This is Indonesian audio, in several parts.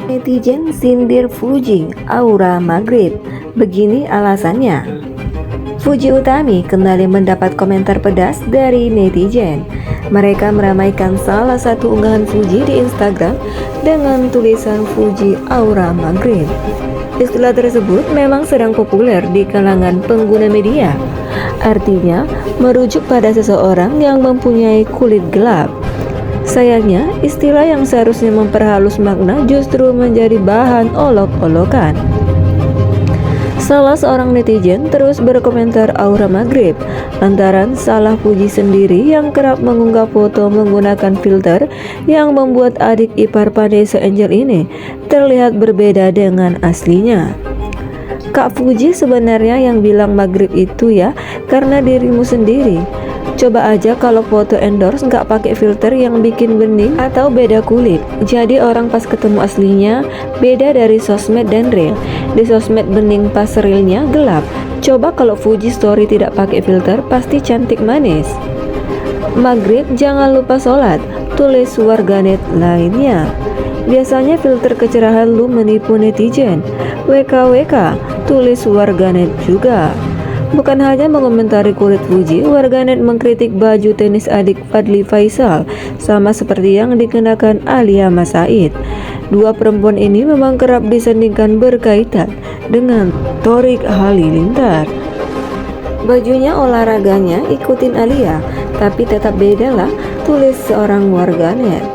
Netizen sindir Fuji Aura Maghrib. Begini alasannya. Fuji Utami kembali mendapat komentar pedas dari netizen. Mereka meramaikan salah satu unggahan Fuji di Instagram dengan tulisan Fuji Aura Maghrib. Istilah tersebut memang sedang populer di kalangan pengguna media. Artinya, merujuk pada seseorang yang mempunyai kulit gelap. Sayangnya, istilah yang seharusnya memperhalus makna justru menjadi bahan olok-olokan. Salah seorang netizen terus berkomentar Aura Maghrib lantaran salah Fuji sendiri yang kerap mengunggah foto menggunakan filter yang membuat adik ipar Vanessa Angel ini terlihat berbeda dengan aslinya. Kak Fuji, sebenarnya yang bilang Maghrib itu ya karena dirimu sendiri. Coba aja kalau foto endorse nggak pakai filter yang bikin bening atau beda kulit. Jadi orang pas ketemu aslinya beda dari sosmed dan real. Di sosmed bening pas realnya gelap. Coba kalau Fuji story tidak pakai filter pasti cantik manis. Maghrib jangan lupa sholat, tulis warganet lainnya. Biasanya filter kecerahan lu menipu netizen. WKWK, tulis warganet juga. Bukan hanya mengomentari kulit Fuji, warganet mengkritik baju tenis adik Fadly Faisal, sama seperti yang dikenakan Alia Mas Said. Dua perempuan ini memang kerap disandingkan berkaitan dengan Thorik Halilintar. Bajunya olahraganya ikutin Alia, tapi tetap beda lah, tulis seorang warganet.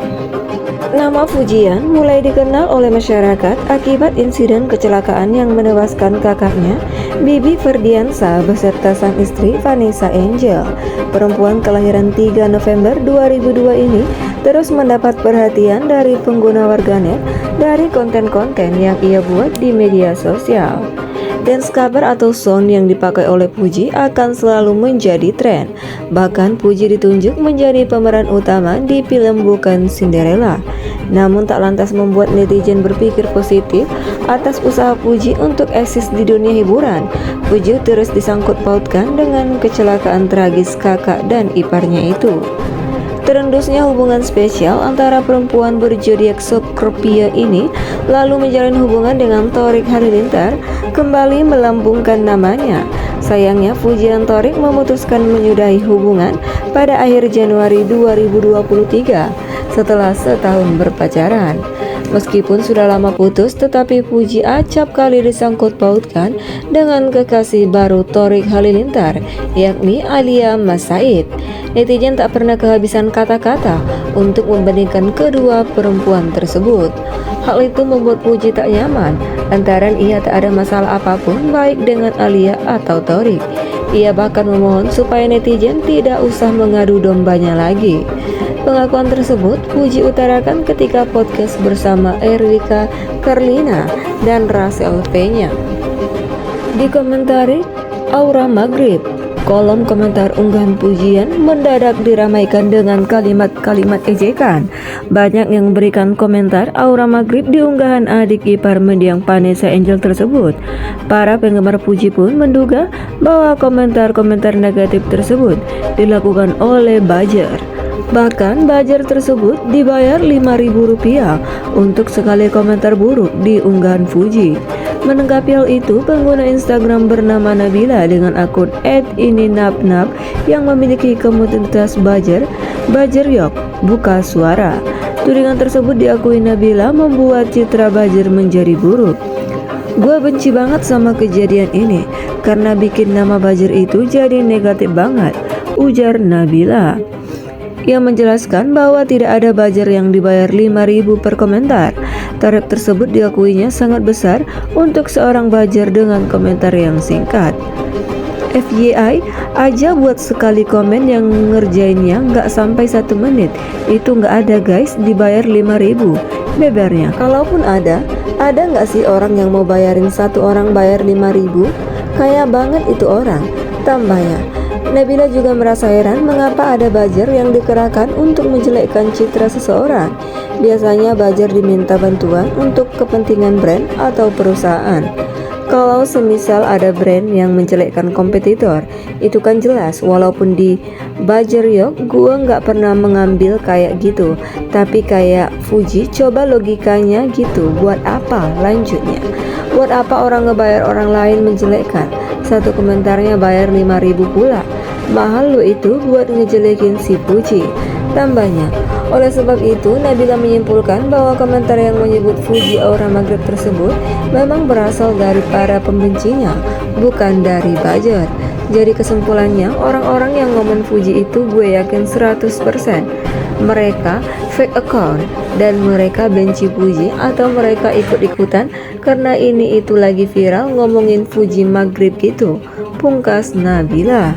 Nama Fujian mulai dikenal oleh masyarakat akibat insiden kecelakaan yang menewaskan kakaknya, Bibi Ferdiansa beserta sang istri Vanessa Angel. Perempuan kelahiran 3 November 2002 ini terus mendapat perhatian dari pengguna warganet dari konten-konten yang ia buat di media sosial. Dance cover atau sound yang dipakai oleh Fuji akan selalu menjadi tren. Bahkan Fuji ditunjuk menjadi pemeran utama di film Bukan Cinderella. Namun tak lantas membuat netizen berpikir positif atas usaha Fuji untuk eksis di dunia hiburan. Fuji terus disangkut pautkan dengan kecelakaan tragis kakak dan iparnya itu. Terendusnya hubungan spesial antara perempuan berzodiak Scorpio ini lalu menjalin hubungan dengan Thorik Halilintar kembali melambungkan namanya. Sayangnya Fuji dan Thorik memutuskan menyudahi hubungan pada akhir Januari 2023 setelah setahun berpacaran. Meskipun sudah lama putus, tetapi Fuji acap kali disangkut pautkan dengan kekasih baru Thorik Halilintar, yakni Alia Mas Said. Netizen tak pernah kehabisan kata-kata untuk membandingkan kedua perempuan tersebut. Hal itu membuat Fuji tak nyaman, lantaran ia tak ada masalah apapun baik dengan Alia atau Thorik. Ia bahkan memohon supaya netizen tidak usah mengadu dombanya lagi. Pengakuan tersebut Fuji utarakan ketika podcast bersama Erwika Carlina dan Rachel Fenya. Dikomentari Aura Maghrib, kolom komentar unggahan pujian mendadak diramaikan dengan kalimat-kalimat ejekan. Banyak yang memberikan komentar Aura Maghrib di unggahan adik ipar mendiang Vanessa Angel tersebut. Para penggemar Fuji pun menduga bahwa komentar-komentar negatif tersebut dilakukan oleh buzzer. Bahkan buzzer tersebut dibayar Rp5.000 untuk sekali komentar buruk di unggahan Fuji. Menanggapi hal itu, pengguna Instagram bernama Nabila dengan akun @ininapnap yang memiliki komunitas buzzer Yok buka suara. Tudingan tersebut diakui Nabila membuat citra buzzer menjadi buruk. Gue benci banget sama kejadian ini karena bikin nama buzzer itu jadi negatif banget, ujar Nabila. Ia menjelaskan bahwa tidak ada buzzer yang dibayar Rp5.000 per komentar. Tarif tersebut diakuinya sangat besar untuk seorang buzzer dengan komentar yang singkat. FYI aja buat sekali komen yang ngerjainnya nggak sampai 1 menit. Itu nggak ada guys, dibayar Rp5.000, bebernya. Kalaupun ada nggak sih orang yang mau bayarin satu orang bayar Rp5.000? Kaya banget itu orang, tambahnya. Nabila juga merasa heran mengapa ada buzzer yang dikerahkan untuk menjelekkan citra seseorang. Biasanya buzzer diminta bantuan untuk kepentingan brand atau perusahaan. Kalau semisal ada brand yang menjelekkan kompetitor, itu kan jelas. Walaupun di Bajeriok gua nggak pernah mengambil kayak gitu, tapi kayak Fuji, coba logikanya gitu. Buat apa lanjutnya? Buat apa orang ngebayar orang lain menjelekkan? Satu komentarnya bayar 5.000 pula. Mahal lo itu buat ngejelekin si Fuji. Tambahnya, oleh sebab itu Nabila menyimpulkan bahwa komentar yang menyebut Fuji Aura Maghrib tersebut memang berasal dari para pembencinya, bukan dari Bajer. Jadi kesimpulannya, orang-orang yang ngomong Fuji itu gue yakin 100% mereka fake account dan mereka benci Fuji atau mereka ikut-ikutan karena ini itu lagi viral ngomongin Fuji Maghrib gitu. Pungkas Nabila.